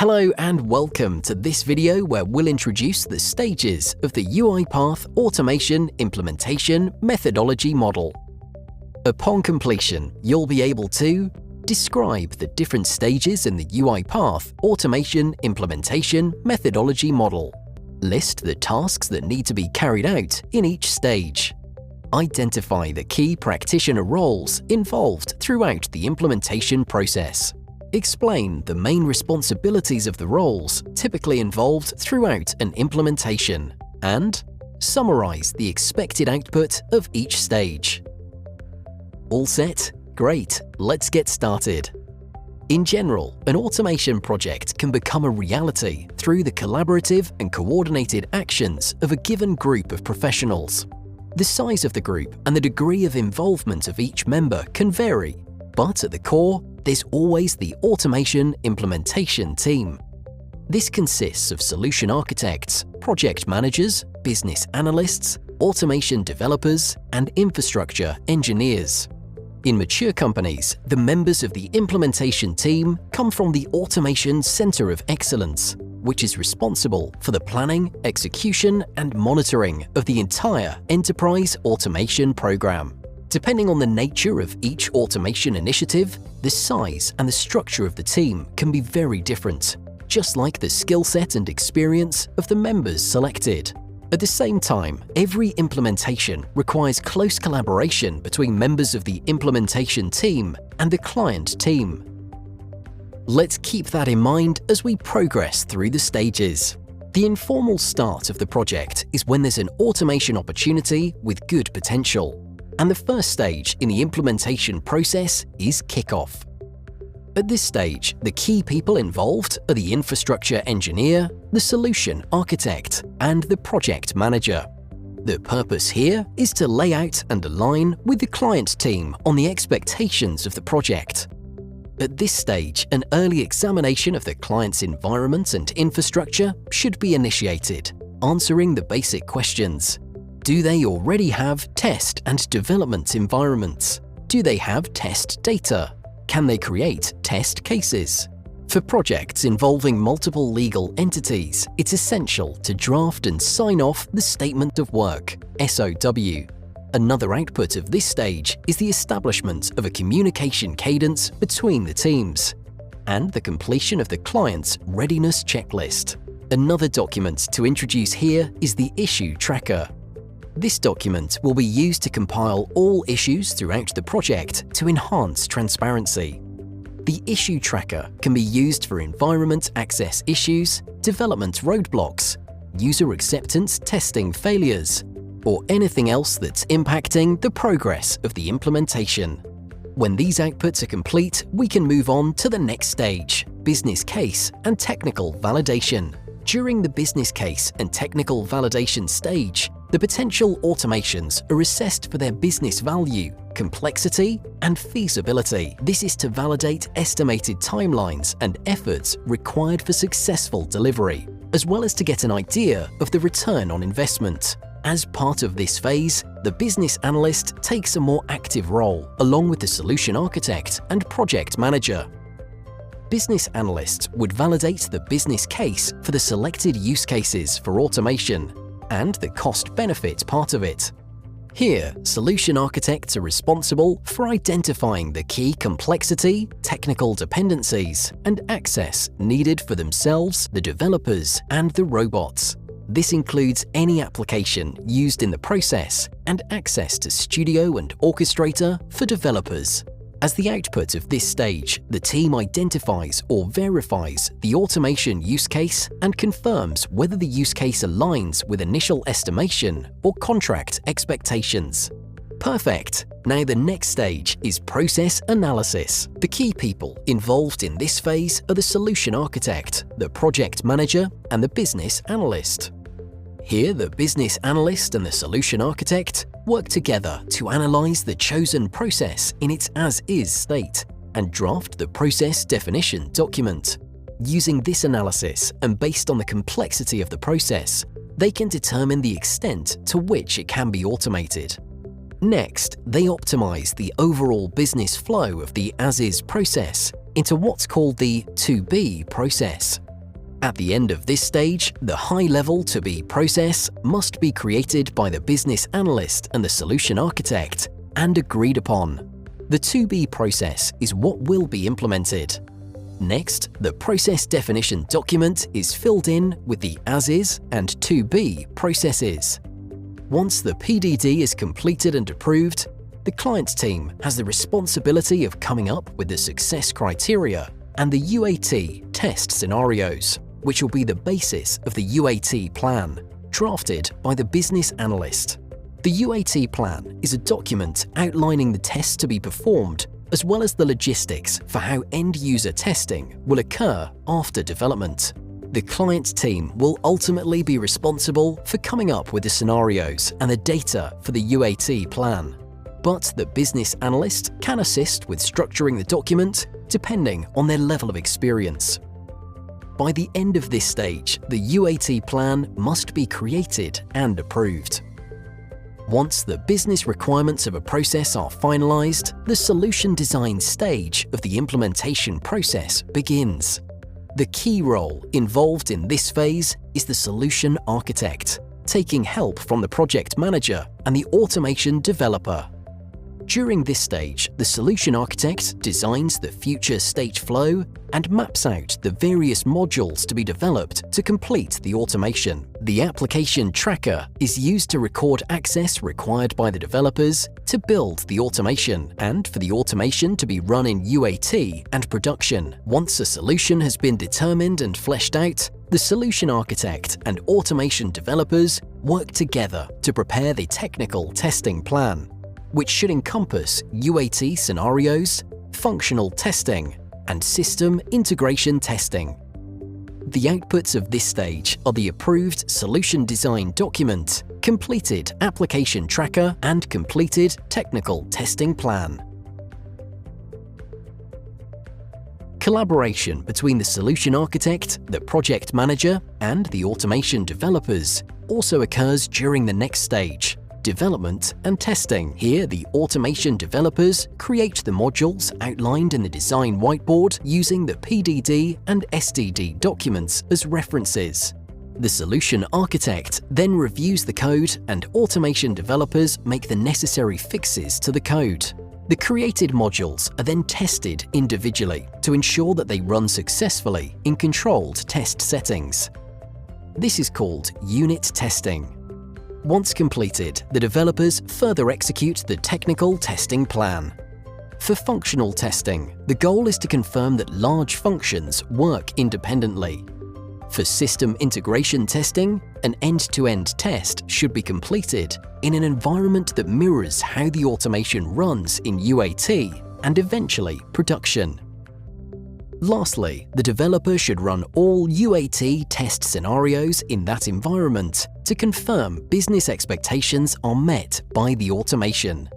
Hello and welcome to this video where we'll introduce the stages of the UiPath Automation Implementation Methodology Model. Upon completion, you'll be able to describe the different stages in the UiPath Automation Implementation Methodology Model, list the tasks that need to be carried out in each stage, identify the key practitioner roles involved throughout the implementation process, explain the main responsibilities of the roles typically involved throughout an implementation, and summarize the expected output of each stage. All set? Great, let's get started. In general, an automation project can become a reality through the collaborative and coordinated actions of a given group of professionals. The size of the group and the degree of involvement of each member can vary, but at the core, there's always the automation implementation team. This consists of solution architects, project managers, business analysts, automation developers, and infrastructure engineers. In mature companies, the members of the implementation team come from the Automation Center of Excellence, which is responsible for the planning, execution, and monitoring of the entire enterprise automation program. Depending on the nature of each automation initiative, the size and the structure of the team can be very different, just like the skill set and experience of the members selected. At the same time, every implementation requires close collaboration between members of the implementation team and the client team. Let's keep that in mind as we progress through the stages. The informal start of the project is when there's an automation opportunity with good potential. And the first stage in the implementation process is kickoff. At this stage, the key people involved are the infrastructure engineer, the solution architect, and the project manager. The purpose here is to lay out and align with the client team on the expectations of the project. At this stage, an early examination of the client's environment and infrastructure should be initiated, answering the basic questions. Do they already have test and development environments? Do they have test data? Can they create test cases? For projects involving multiple legal entities, it's essential to draft and sign off the Statement of Work, SOW. Another output of this stage is the establishment of a communication cadence between the teams and the completion of the client's readiness checklist. Another document to introduce here is the issue tracker. This document will be used to compile all issues throughout the project to enhance transparency. The issue tracker can be used for environment access issues, development roadblocks, user acceptance testing failures, or anything else that's impacting the progress of the implementation. When these outputs are complete, we can move on to the next stage, business case and technical validation. During the business case and technical validation stage, the potential automations are assessed for their business value, complexity, and feasibility. This is to validate estimated timelines and efforts required for successful delivery, as well as to get an idea of the return on investment. As part of this phase, the business analyst takes a more active role, along with the solution architect and project manager. Business analysts would validate the business case for the selected use cases for automation and the cost-benefit part of it. Here, solution architects are responsible for identifying the key complexity, technical dependencies, and access needed for themselves, the developers, and the robots. This includes any application used in the process and access to Studio and Orchestrator for developers. As the output of this stage, the team identifies or verifies the automation use case and confirms whether the use case aligns with initial estimation or contract expectations. Perfect! Now the next stage is process analysis. The key people involved in this phase are the solution architect, the project manager, and the business analyst. Here, the business analyst and the solution architect work together to analyze the chosen process in its as-is state and draft the process definition document. Using this analysis and based on the complexity of the process, they can determine the extent to which it can be automated. Next, they optimize the overall business flow of the as-is process into what's called the to-be process. At the end of this stage, the high-level to-be process must be created by the business analyst and the solution architect and agreed upon. The to-be process is what will be implemented. Next, the process definition document is filled in with the as-is and to-be processes. Once the PDD is completed and approved, the client team has the responsibility of coming up with the success criteria and the UAT test scenarios, which will be the basis of the UAT plan, drafted by the business analyst. The UAT plan is a document outlining the tests to be performed, as well as the logistics for how end-user testing will occur after development. The client team will ultimately be responsible for coming up with the scenarios and the data for the UAT plan, but the business analyst can assist with structuring the document depending on their level of experience. By the end of this stage, the UAT plan must be created and approved. Once the business requirements of a process are finalized, the solution design stage of the implementation process begins. The key role involved in this phase is the solution architect, taking help from the project manager and the automation developer. During this stage, the solution architect designs the future state flow and maps out the various modules to be developed to complete the automation. The application tracker is used to record access required by the developers to build the automation and for the automation to be run in UAT and production. Once a solution has been determined and fleshed out, the solution architect and automation developers work together to prepare the technical testing plan, which should encompass UAT scenarios, functional testing, and system integration testing. The outputs of this stage are the approved solution design document, completed application tracker, and completed technical testing plan. Collaboration between the solution architect, the project manager, and the automation developers also occurs during the next stage, development and testing. Here, the automation developers create the modules outlined in the design whiteboard using the PDD and SDD documents as references. The solution architect then reviews the code and automation developers make the necessary fixes to the code. The created modules are then tested individually to ensure that they run successfully in controlled test settings. This is called unit testing. Once completed, the developers further execute the technical testing plan. For functional testing, the goal is to confirm that large functions work independently. For system integration testing, an end-to-end test should be completed in an environment that mirrors how the automation runs in UAT and eventually production. Lastly, the developer should run all UAT test scenarios in that environment to confirm business expectations are met by the automation.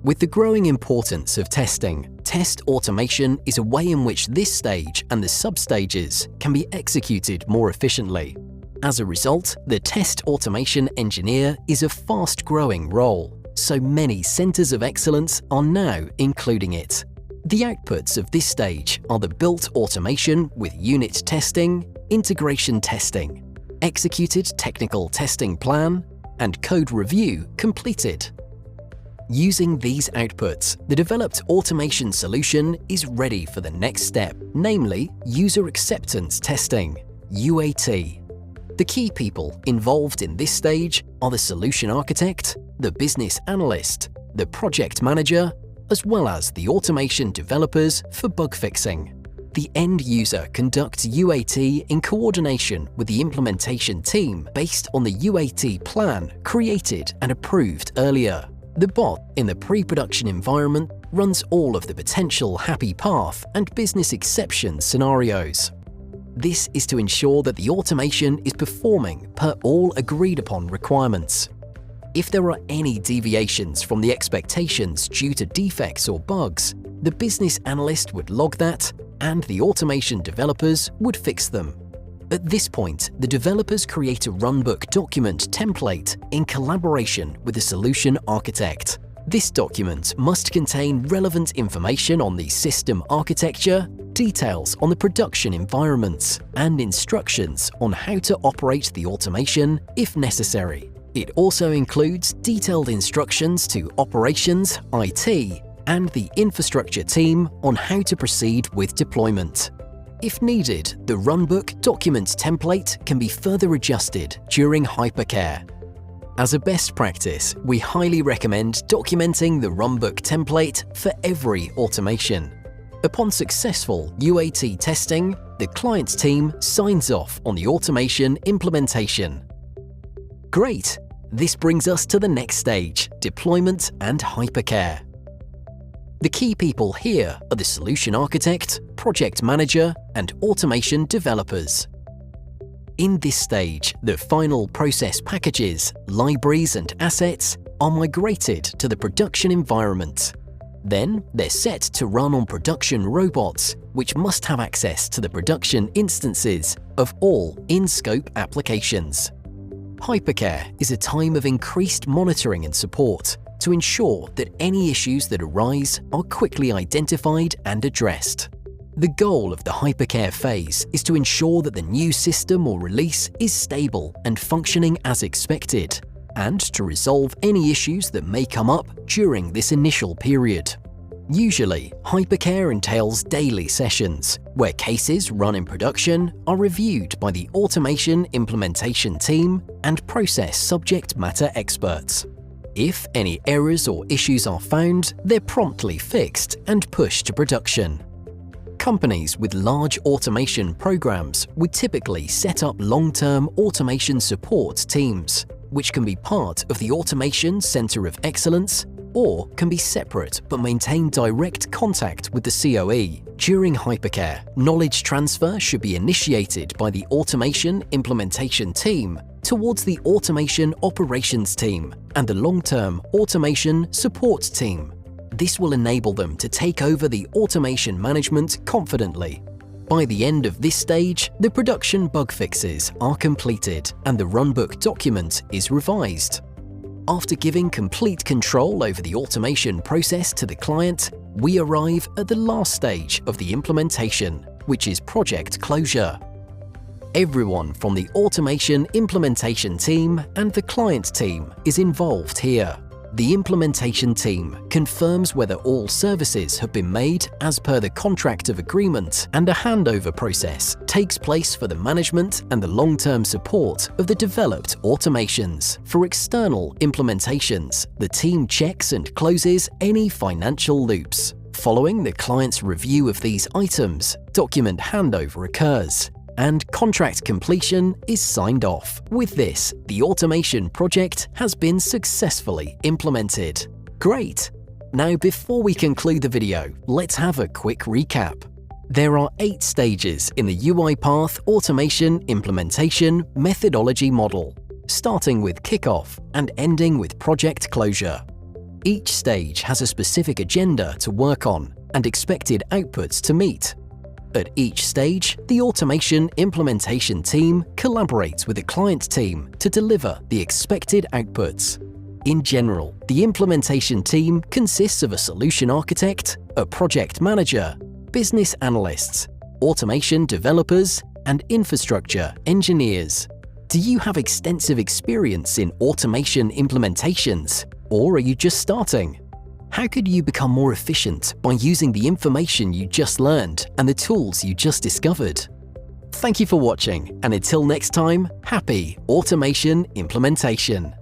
With the growing importance of testing, test automation is a way in which this stage and the sub-stages can be executed more efficiently. As a result, the test automation engineer is a fast-growing role, so many centers of excellence are now including it. The outputs of this stage are the built automation with unit testing, integration testing, executed technical testing plan, and code review completed. Using these outputs, the developed automation solution is ready for the next step, namely user acceptance testing, UAT. The key people involved in this stage are the solution architect, the business analyst, the project manager, as well as the automation developers for bug fixing. The end user conducts UAT in coordination with the implementation team based on the UAT plan created and approved earlier. The bot in the pre-production environment runs all of the potential happy path and business exception scenarios. This is to ensure that the automation is performing per all agreed upon requirements. If there are any deviations from the expectations due to defects or bugs, the business analyst would log that and the automation developers would fix them. At this point, the developers create a runbook document template in collaboration with the solution architect. This document must contain relevant information on the system architecture, details on the production environment and instructions on how to operate the automation if necessary. It also includes detailed instructions to operations, IT, and the infrastructure team on how to proceed with deployment. If needed, the runbook document template can be further adjusted during hypercare. As a best practice, we highly recommend documenting the runbook template for every automation. Upon successful UAT testing, the client's team signs off on the automation implementation. Great! This brings us to the next stage, deployment and hypercare. The key people here are the solution architect, project manager, and automation developers. In this stage, the final process packages, libraries, and assets are migrated to the production environment. Then, they're set to run on production robots, which must have access to the production instances of all in-scope applications. Hypercare is a time of increased monitoring and support to ensure that any issues that arise are quickly identified and addressed. The goal of the hypercare phase is to ensure that the new system or release is stable and functioning as expected, and to resolve any issues that may come up during this initial period. Usually, hypercare entails daily sessions, where cases run in production are reviewed by the automation implementation team and process subject matter experts. If any errors or issues are found, they're promptly fixed and pushed to production. Companies with large automation programs would typically set up long-term automation support teams, which can be part of the Automation Center of Excellence or can be separate but maintain direct contact with the COE. During hypercare, knowledge transfer should be initiated by the automation implementation team towards the automation operations team and the long-term automation support team. This will enable them to take over the automation management confidently. By the end of this stage, the production bug fixes are completed and the runbook document is revised. After giving complete control over the automation process to the client, we arrive at the last stage of the implementation, which is project closure. Everyone from the automation implementation team and the client team is involved here. The implementation team confirms whether all services have been made as per the contract of agreement, and a handover process takes place for the management and the long-term support of the developed automations. For external implementations, the team checks and closes any financial loops. Following the client's review of these items, document handover occurs, and contract completion is signed off. With this, the automation project has been successfully implemented. Great! Now, before we conclude the video, let's have a quick recap. There are 8 stages in the UiPath automation implementation methodology model, starting with kickoff and ending with project closure. Each stage has a specific agenda to work on and expected outputs to meet. At each stage, the automation implementation team collaborates with the client team to deliver the expected outputs. In general, the implementation team consists of a solution architect, a project manager, business analysts, automation developers, and infrastructure engineers. Do you have extensive experience in automation implementations, or are you just starting? How could you become more efficient by using the information you just learned and the tools you just discovered? Thank you for watching, and until next time, happy automation implementation!